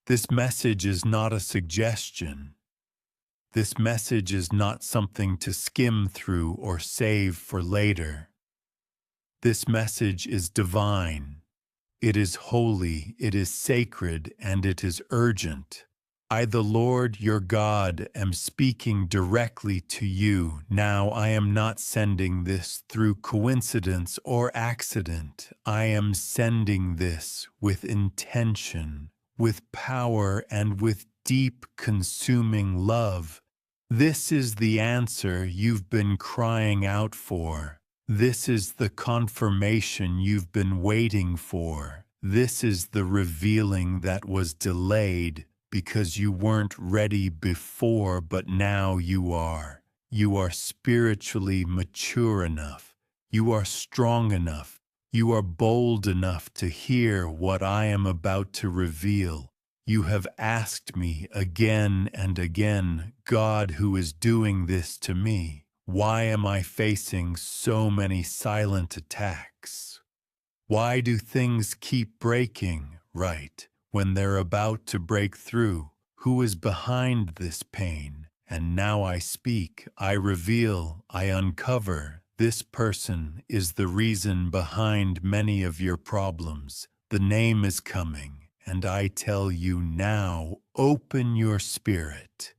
This message is not a suggestion. This message is not something to skim through or save for later. This message is divine. It is holy, it is sacred, and it is urgent. I, the Lord your God, am speaking directly to you. Now I am not sending this through coincidence or accident. I am sending this with intention, with power, and with deep, consuming love. This is the answer you've been crying out for. This is the confirmation you've been waiting for. This is the revealing that was delayed because you weren't ready before, but now you are. You are spiritually mature enough. You are strong enough. You are bold enough to hear what I am about to reveal. You have asked me again and again, God, who is doing this to me? Why am I facing so many silent attacks? Why do things keep breaking, right, when they're about to break through? Who is behind this pain? And now I speak, I reveal, I uncover. This person is the reason behind many of your problems. The name is coming, and I tell you now, open your spirit.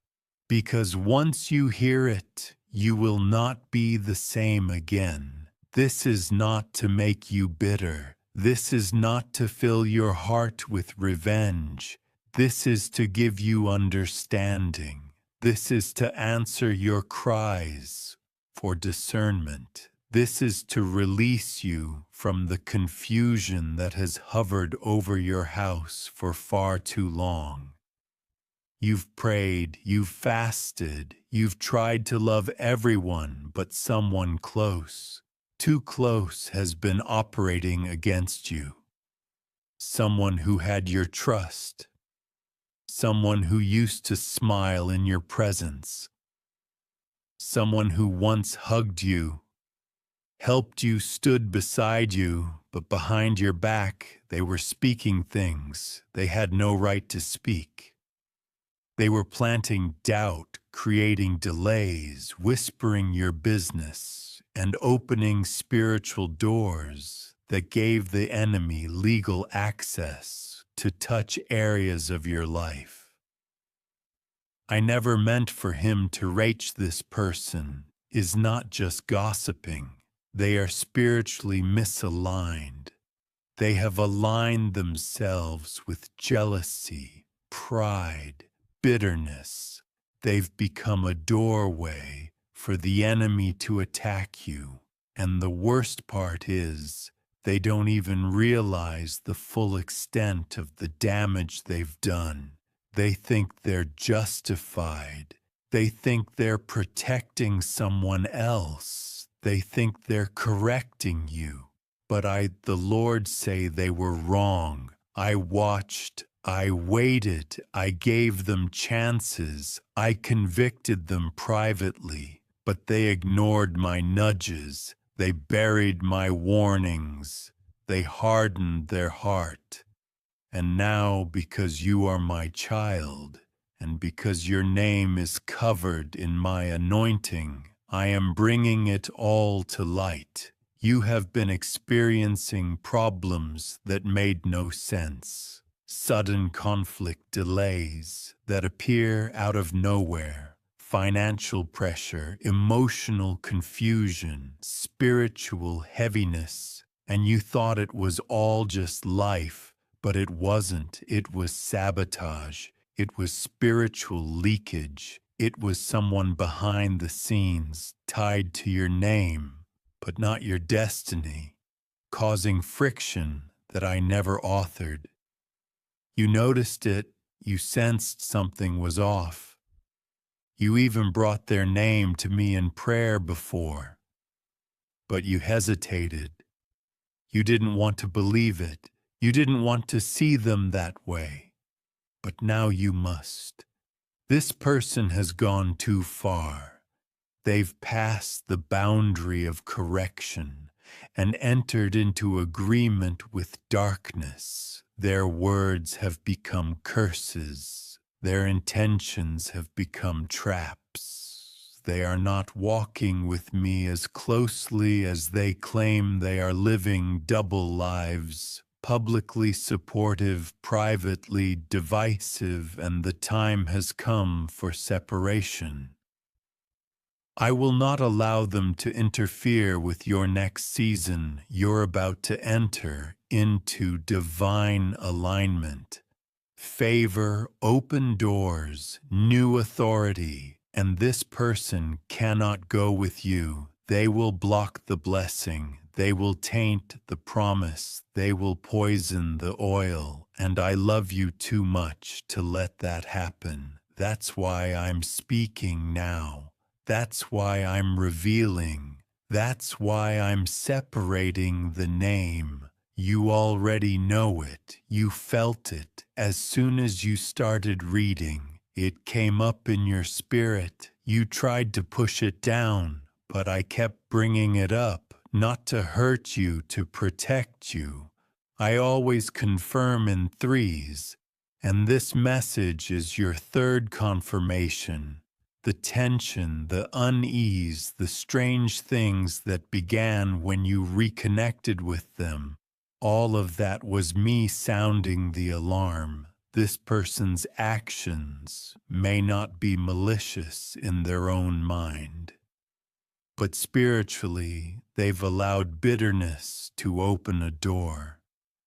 Because once you hear it, you will not be the same again. This is not to make you bitter. This is not to fill your heart with revenge. This is to give you understanding. This is to answer your cries for discernment. This is to release you from the confusion that has hovered over your house for far too long. You've prayed, you've fasted, you've tried to love everyone but someone close. Too close has been operating against you. Someone who had your trust. Someone who used to smile in your presence. Someone who once hugged you, helped you, stood beside you, but behind your back they were speaking things they had no right to speak. They were planting doubt, creating delays, whispering your business, and opening spiritual doors that gave the enemy legal access to touch areas of your life. I never meant for him to reach this person is not just gossiping. They are spiritually misaligned. They have aligned themselves with jealousy, pride, bitterness. They've become a doorway for the enemy to attack you. And the worst part is, they don't even realize the full extent of the damage they've done. They think they're justified. They think they're protecting someone else. They think they're correcting you. But I, the Lord, say they were wrong. I watched. I waited, I gave them chances, I convicted them privately, but they ignored my nudges, they buried my warnings, they hardened their heart. And now, because you are my child, and because your name is covered in my anointing, I am bringing it all to light. You have been experiencing problems that made no sense. Sudden conflict delays that appear out of nowhere, financial pressure, emotional confusion, spiritual heaviness, and you thought it was all just life, but it wasn't. It was sabotage. It was spiritual leakage. It was someone behind the scenes tied to your name, but not your destiny, causing friction that I never authored. You noticed it, you sensed something was off. You even brought their name to me in prayer before. But you hesitated. You didn't want to believe it. You didn't want to see them that way. But now you must. This person has gone too far. They've passed the boundary of correction and entered into agreement with darkness. Their words have become curses. Their intentions have become traps. They are not walking with me as closely as they claim. They are living double lives, publicly supportive, privately divisive, and the time has come for separation. I will not allow them to interfere with your next season. You're about to enter into divine alignment, favor, open doors, new authority, and this person cannot go with you. They will block the blessing. They will taint the promise. They will poison the oil, and I love you too much to let that happen. That's why I'm speaking now. That's why I'm revealing. That's why I'm separating the name. You already know it. You felt it. As soon as you started reading, it came up in your spirit. You tried to push it down, but I kept bringing it up, not to hurt you, to protect you. I always confirm in threes, and this message is your third confirmation. The tension, the unease, the strange things that began when you reconnected with them, all of that was me sounding the alarm. This person's actions may not be malicious in their own mind, but spiritually, they've allowed bitterness to open a door.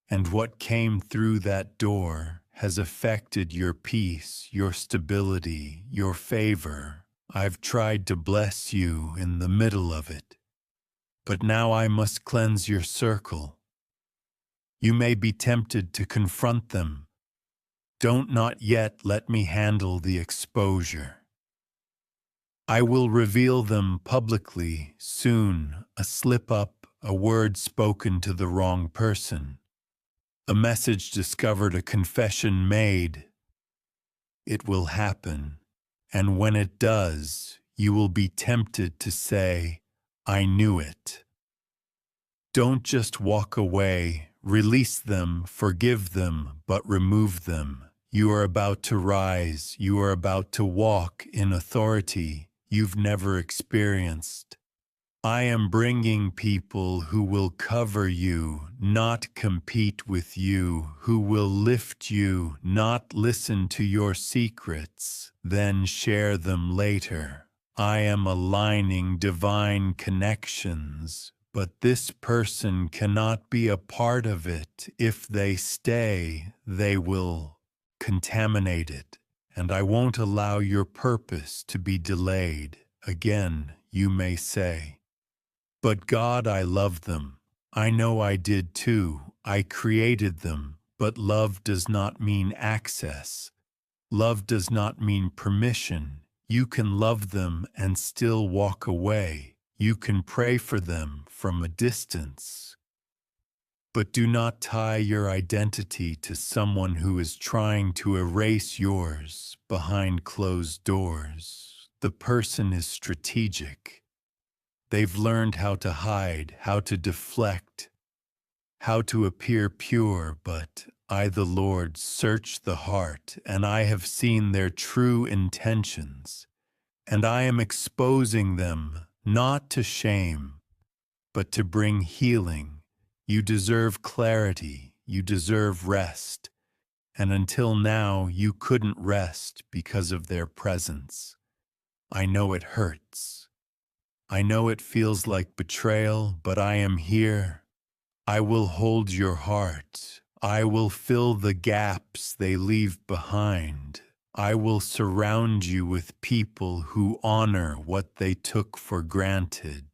And what came through that door has affected your peace, your stability, your favor. I've tried to bless you in the middle of it, but now I must cleanse your circle. You may be tempted to confront them. Don't not yet let me handle the exposure. I will reveal them publicly soon, a slip-up, a word spoken to the wrong person. A message discovered, a confession made. It will happen, and when it does, you will be tempted to say, I knew it. Don't just walk away, release them, forgive them, but remove them. You are about to rise, you are about to walk in authority you've never experienced. I am bringing people who will cover you, not compete with you, who will lift you, not listen to your secrets, then share them later. I am aligning divine connections, but this person cannot be a part of it. If they stay, they will contaminate it, and I won't allow your purpose to be delayed. Again, you may say, but God, I love them. I know I did too. I created them. But love does not mean access. Love does not mean permission. You can love them and still walk away. You can pray for them from a distance. But do not tie your identity to someone who is trying to erase yours behind closed doors. The person is strategic. They've learned how to hide, how to deflect, how to appear pure, but I, the Lord, search the heart, and I have seen their true intentions, and I am exposing them, not to shame, but to bring healing. You deserve clarity, you deserve rest, and until now you couldn't rest because of their presence. I know it hurts. I know it feels like betrayal, but I am here. I will hold your heart. I will fill the gaps they leave behind. I will surround you with people who honor what they took for granted.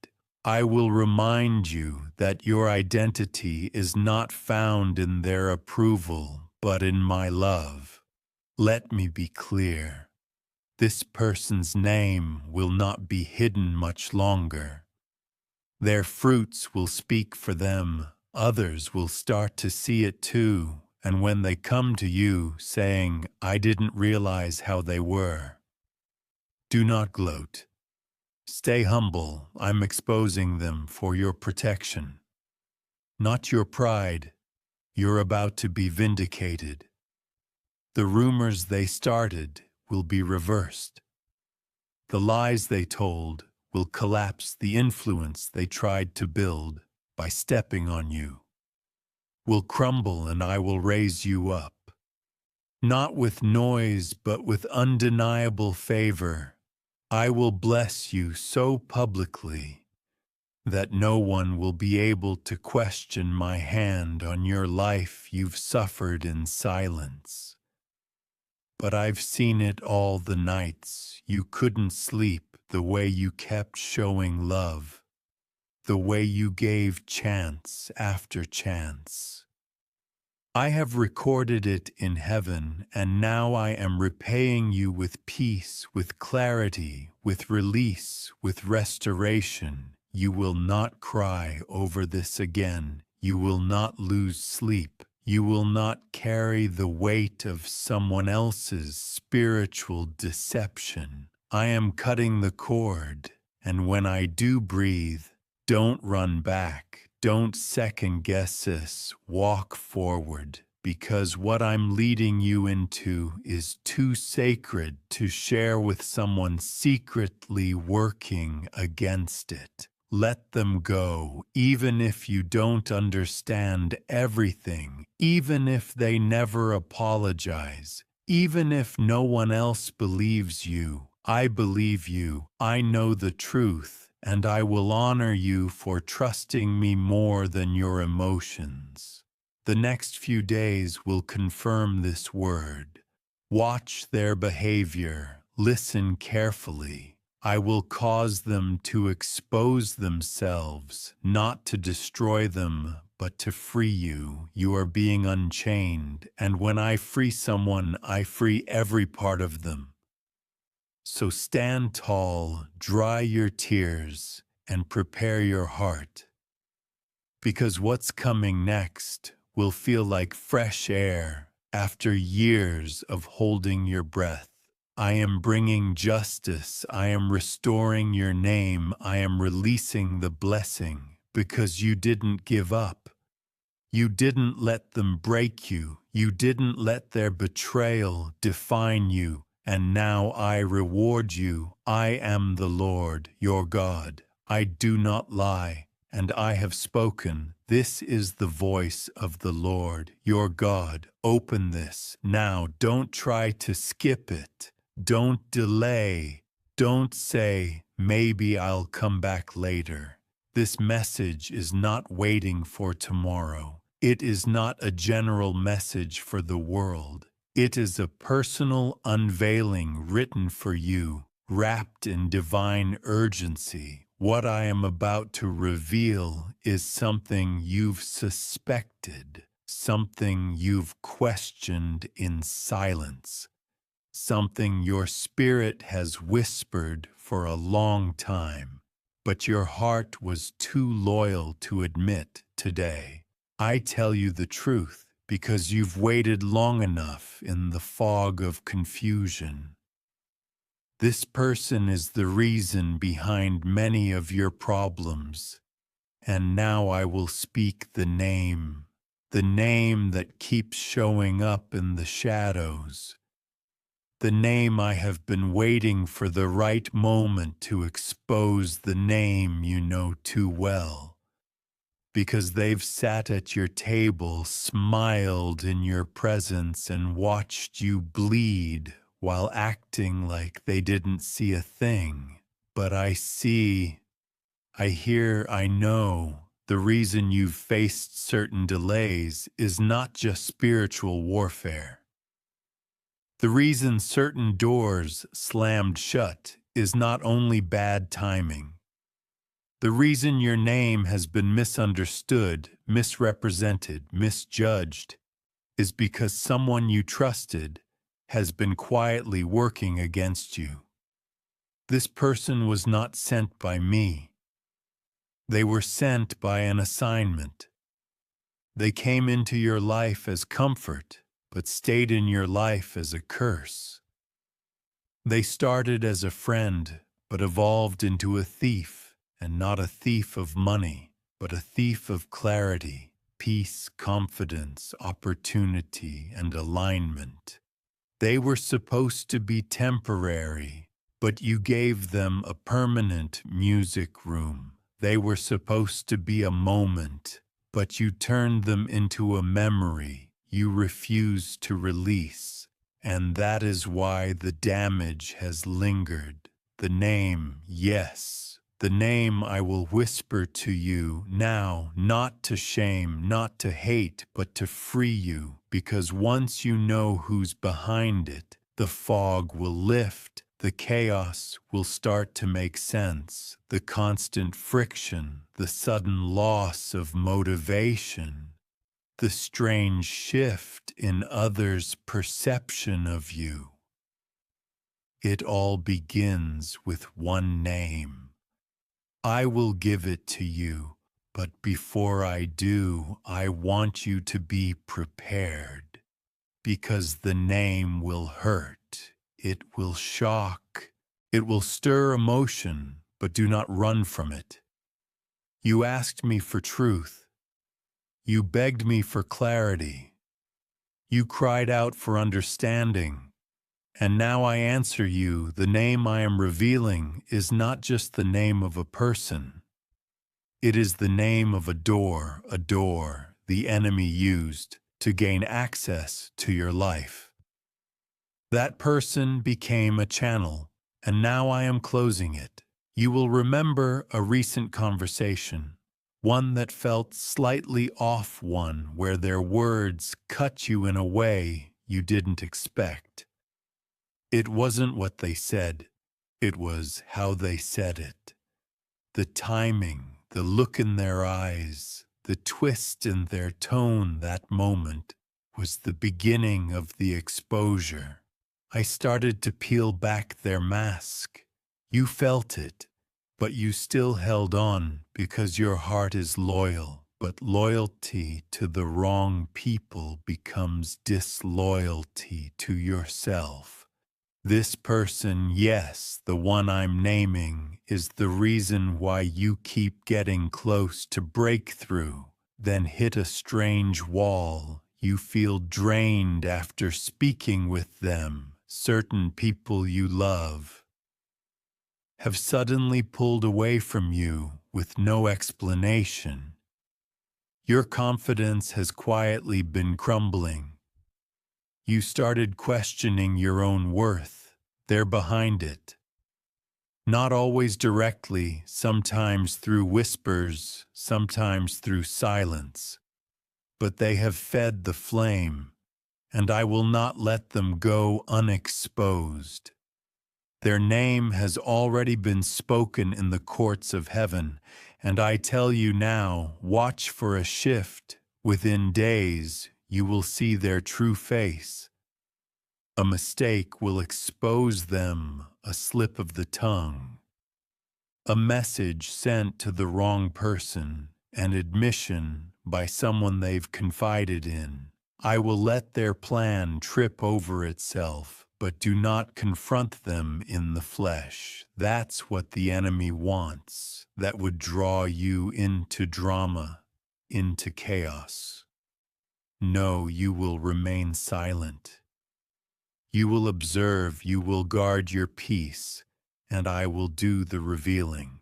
I will remind you that your identity is not found in their approval, but in my love. Let me be clear. This person's name will not be hidden much longer. Their fruits will speak for them. Others will start to see it too. And when they come to you saying, I didn't realize how they were, do not gloat. Stay humble. I'm exposing them for your protection. Not your pride. You're about to be vindicated. The rumors they started will be reversed. The lies they told will collapse the influence they tried to build by stepping on you. Will crumble and I will raise you up. Not with noise, but with undeniable favor. I will bless you so publicly that no one will be able to question my hand on your life you've suffered in silence. But I've seen it all the nights you couldn't sleep, the way you kept showing love, the way you gave chance after chance. I have recorded it in heaven, and now I am repaying you with peace, with clarity, with release, with restoration. You will not cry over this again. You will not lose sleep. You will not carry the weight of someone else's spiritual deception. I am cutting the cord, and when I do breathe, don't run back. Don't second guess this. Walk forward, because what I'm leading you into is too sacred to share with someone secretly working against it. Let them go, even if you don't understand everything, even if they never apologize, even if no one else believes you. I believe you. I know the truth. And I will honor you for trusting me more than your emotions. The next few days will confirm this word. Watch their behavior. Listen carefully. I will cause them to expose themselves, not to destroy them, but to free you. You are being unchained, and when I free someone, I free every part of them. So stand tall, dry your tears, and prepare your heart. Because what's coming next will feel like fresh air after years of holding your breath. I am bringing justice. I am restoring your name. I am releasing the blessing because you didn't give up. You didn't let them break you. You didn't let their betrayal define you. And now I reward you. I am the Lord, your God. I do not lie, and I have spoken. This is the voice of the Lord, your God. Open this now. Don't try to skip it. Don't delay. Don't say, maybe I'll come back later. This message is not waiting for tomorrow. It is not a general message for the world. It is a personal unveiling written for you, wrapped in divine urgency. What I am about to reveal is something you've suspected, something you've questioned in silence, something your spirit has whispered for a long time, but your heart was too loyal to admit today. I tell you the truth, because you've waited long enough in the fog of confusion. This person is the reason behind many of your problems, and now I will speak the name that keeps showing up in the shadows, the name I have been waiting for the right moment to expose, the name you know too well. Because they've sat at your table, smiled in your presence, and watched you bleed while acting like they didn't see a thing. But I see, I hear, I know. The reason you've faced certain delays is not just spiritual warfare. The reason certain doors slammed shut is not only bad timing. The reason your name has been misunderstood, misrepresented, misjudged, is because someone you trusted has been quietly working against you. This person was not sent by me. They were sent by an assignment. They came into your life as comfort, but stayed in your life as a curse. They started as a friend, but evolved into a thief. And not a thief of money, but a thief of clarity. peace, confidence, opportunity, and alignment. They were supposed to be temporary, but you gave them a permanent music room. They were supposed to be a moment, but you turned them into a memory you refused to release. And that is why the damage has lingered. The name, yes, the name I will whisper to you now, not to shame, not to hate, but to free you, because once you know who's behind it, the fog will lift, the chaos will start to make sense, the constant friction, the sudden loss of motivation, the strange shift in others' perception of you. It all begins with one name. I will give it to you, but before I do, I want you to be prepared, because the name will hurt, it will shock, it will stir emotion, but do not run from it. You asked me for truth. You begged me for clarity. You cried out for understanding. And now I answer you, the name I am revealing is not just the name of a person. It is the name of a door the enemy used to gain access to your life. That person became a channel, and now I am closing it. You will remember a recent conversation, one that felt slightly off, one where their words cut you in a way you didn't expect. It wasn't what they said, it was how they said it. The timing, the look in their eyes, the twist in their tone that moment was the beginning of the exposure. I started to peel back their mask. You felt it, but you still held on because your heart is loyal. But loyalty to the wrong people becomes disloyalty to yourself. This person, yes, the one I'm naming, is the reason why you keep getting close to breakthrough, then hit a strange wall. You feel drained after speaking with them. Certain people you love have suddenly pulled away from you with no explanation. Your confidence has quietly been crumbling. You started questioning your own worth. They're behind it. Not always directly, sometimes through whispers, sometimes through silence. But they have fed the flame, and I will not let them go unexposed. Their name has already been spoken in the courts of heaven, and I tell you now, watch for a shift. Within days, you will see their true face. A mistake will expose them, a slip of the tongue, a message sent to the wrong person, an admission by someone they've confided in. I will let their plan trip over itself, but do not confront them in the flesh. That's what the enemy wants. That would draw you into drama, into chaos. No, you will remain silent. You will observe, you will guard your peace, and I will do the revealing.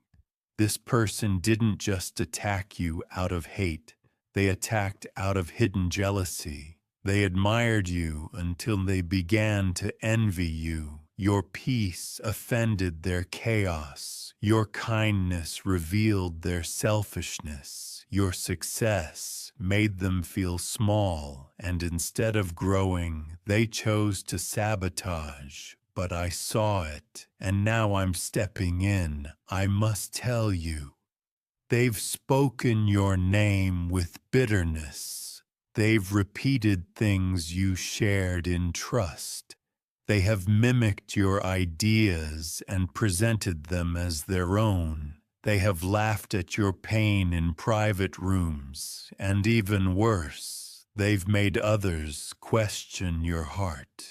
This person didn't just attack you out of hate. They attacked out of hidden jealousy. They admired you until they began to envy you. Your peace offended their chaos. Your kindness revealed their selfishness. Your success made them feel small, and instead of growing, they chose to sabotage. But I saw it, and now I'm stepping in. I must tell you, they've spoken your name with bitterness. They've repeated things you shared in trust. They have mimicked your ideas and presented them as their own. They have laughed at your pain in private rooms, and even worse, they've made others question your heart.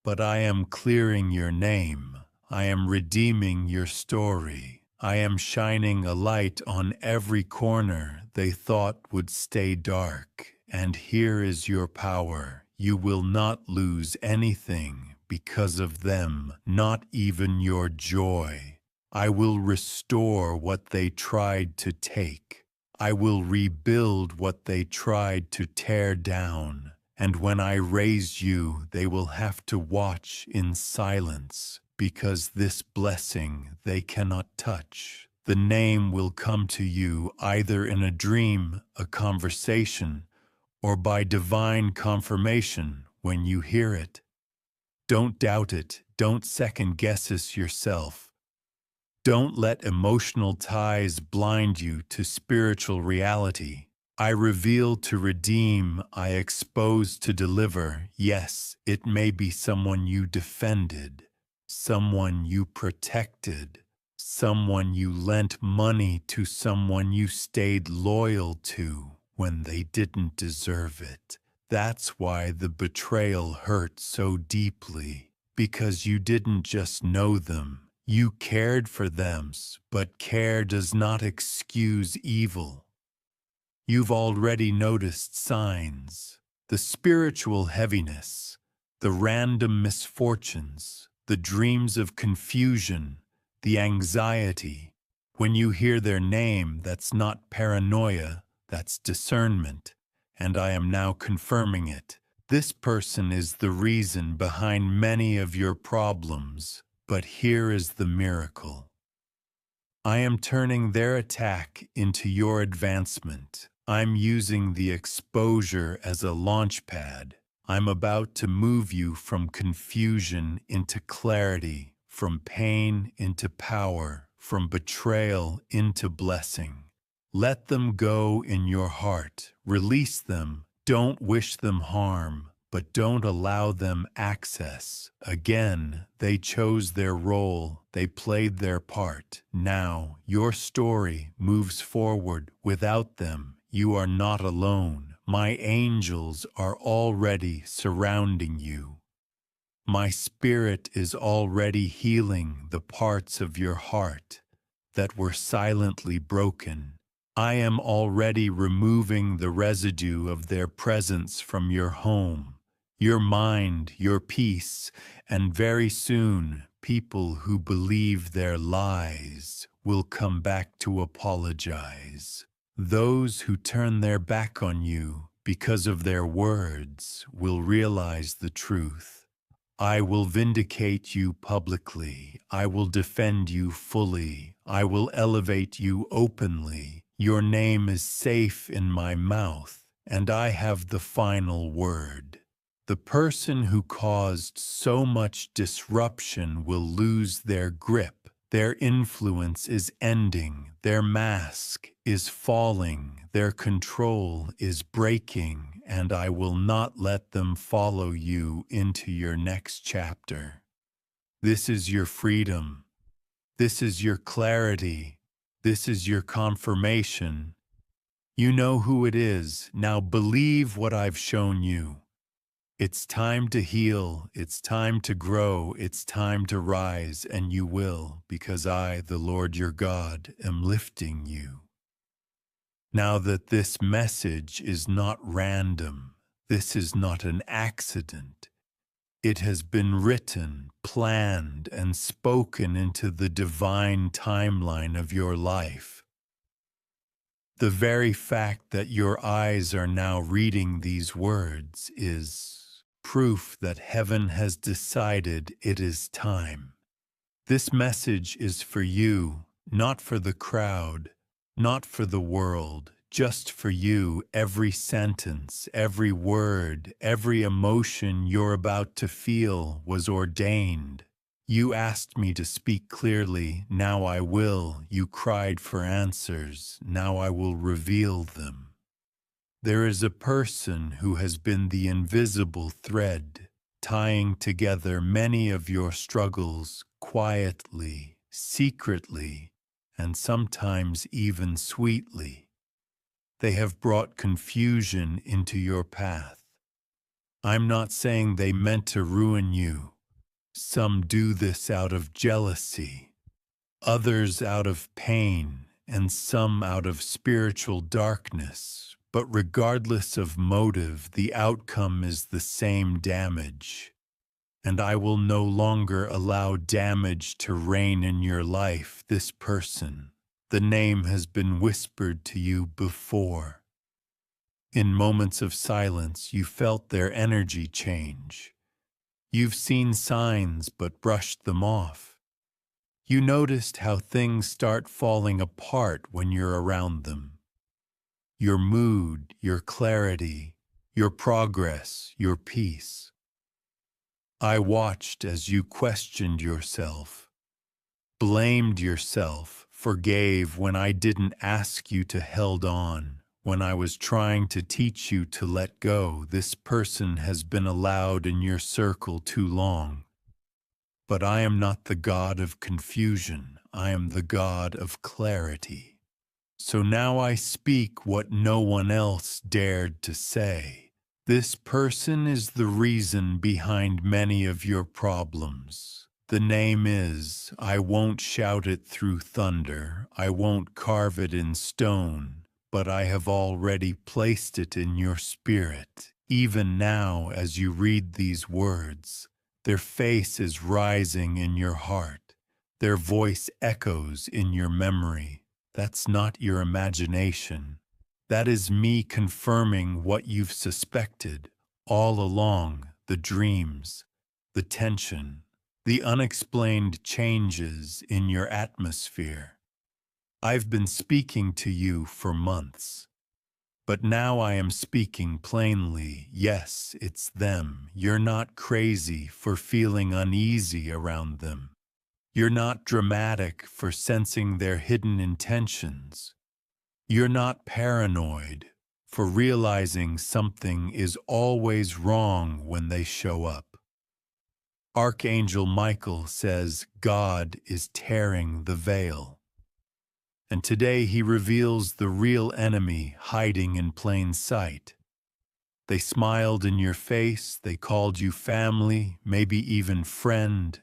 But I am clearing your name. I am redeeming your story. I am shining a light on every corner they thought would stay dark, and here is your power. You will not lose anything because of them, not even your joy. I will restore what they tried to take. I will rebuild what they tried to tear down. And when I raise you, they will have to watch in silence, because this blessing they cannot touch. The name will come to you either in a dream, a conversation, or by divine confirmation when you hear it. Don't doubt it. Don't second-guess it yourself. Don't let emotional ties blind you to spiritual reality. I reveal to redeem, I expose to deliver. Yes, it may be someone you defended, someone you protected, someone you lent money to, someone you stayed loyal to when they didn't deserve it. That's why the betrayal hurt so deeply, because you didn't just know them. You cared for them, but care does not excuse evil. You've already noticed signs, the spiritual heaviness, the random misfortunes, the dreams of confusion, the anxiety. When you hear their name, that's not paranoia, that's discernment, and I am now confirming it. This person is the reason behind many of your problems, but here is the miracle. I am turning their attack into your advancement. I'm using the exposure as a launch pad. I'm about to move you from confusion into clarity, from pain into power, from betrayal into blessing. Let them go in your heart. Release them. Don't wish them harm, but don't allow them access. Again, they chose their role, they played their part. Now, your story moves forward without them. You are not alone. My angels are already surrounding you. My spirit is already healing the parts of your heart that were silently broken. I am already removing the residue of their presence from your home, your mind, your peace, and very soon people who believe their lies will come back to apologize. Those who turn their back on you because of their words will realize the truth. I will vindicate you publicly. I will defend you fully. I will elevate you openly. Your name is safe in my mouth, and I have the final word. The person who caused so much disruption will lose their grip. Their influence is ending. Their mask is falling. Their control is breaking, and I will not let them follow you into your next chapter. This is your freedom. This is your clarity. This is your confirmation. You know who it is. Now believe what I've shown you. It's time to heal, it's time to grow, it's time to rise, and you will, because I, the Lord your God, am lifting you. Now that this message is not random, this is not an accident. It has been written, planned, and spoken into the divine timeline of your life. The very fact that your eyes are now reading these words is proof that heaven has decided it is time. This message is for you, not for the crowd, not for the world, just for you. Every sentence, every word, every emotion you're about to feel was ordained. You asked me to speak clearly, now I will. You cried for answers, now I will reveal them. There is a person who has been the invisible thread, tying together many of your struggles quietly, secretly, and sometimes even sweetly. They have brought confusion into your path. I'm not saying they meant to ruin you. Some do this out of jealousy. others out of pain, and some out of spiritual darkness. But regardless of motive, the outcome is the same: damage. And I will no longer allow damage to reign in your life. This person, the name has been whispered to you before. In moments of silence, you felt their energy change. You've seen signs but brushed them off. You noticed how things start falling apart when you're around them. Your mood, your clarity, your progress, your peace. I watched as you questioned yourself, blamed yourself, forgave when I didn't ask you to, held on when I was trying to teach you to let go. This person has been allowed in your circle too long. But I am not the God of confusion. I am the God of clarity. So now I speak what no one else dared to say. This person is the reason behind many of your problems. The name is, I won't shout it through thunder, I won't carve it in stone, but I have already placed it in your spirit. Even now, as you read these words, their face is rising in your heart. Their voice echoes in your memory. That's not your imagination. That is me confirming what you've suspected all along: the dreams, the tension, the unexplained changes in your atmosphere. I've been speaking to you for months, but now I am speaking plainly. Yes, it's them. You're not crazy for feeling uneasy around them. You're not dramatic for sensing their hidden intentions. You're not paranoid for realizing something is always wrong when they show up. Archangel Michael says God is tearing the veil. And today he reveals the real enemy hiding in plain sight. They smiled in your face, they called you family, maybe even friend.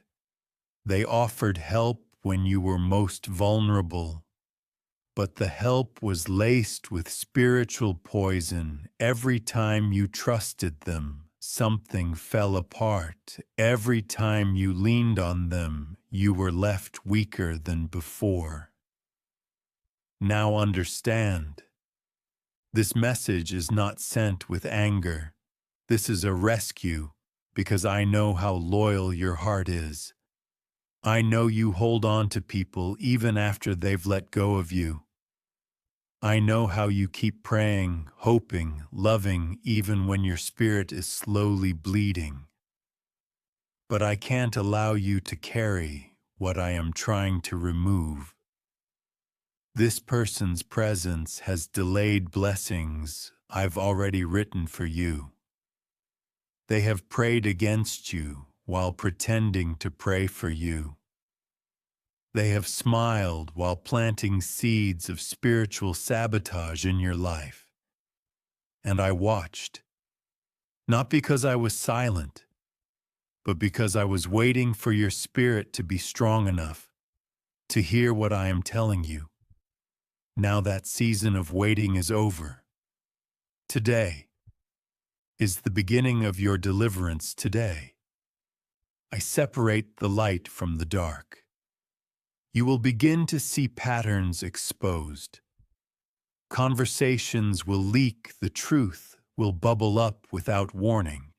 They offered help when you were most vulnerable. But the help was laced with spiritual poison. Every time you trusted them, something fell apart. Every time you leaned on them, you were left weaker than before. Now understand. This message is not sent with anger. This is a rescue, because I know how loyal your heart is. I know you hold on to people even after they've let go of you. I know how you keep praying, hoping, loving, even when your spirit is slowly bleeding. But I can't allow you to carry what I am trying to remove. This person's presence has delayed blessings I've already written for you. They have prayed against you while pretending to pray for you. They have smiled while planting seeds of spiritual sabotage in your life. And I watched, not because I was silent, but because I was waiting for your spirit to be strong enough to hear what I am telling you. Now that season of waiting is over. Today is the beginning of your deliverance. Today, I separate the light from the dark. You will begin to see patterns exposed. Conversations will leak, the truth will bubble up without warning.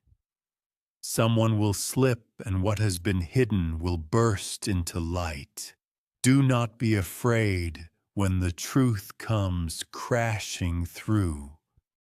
Someone will slip and what has been hidden will burst into light. Do not be afraid when the truth comes crashing through.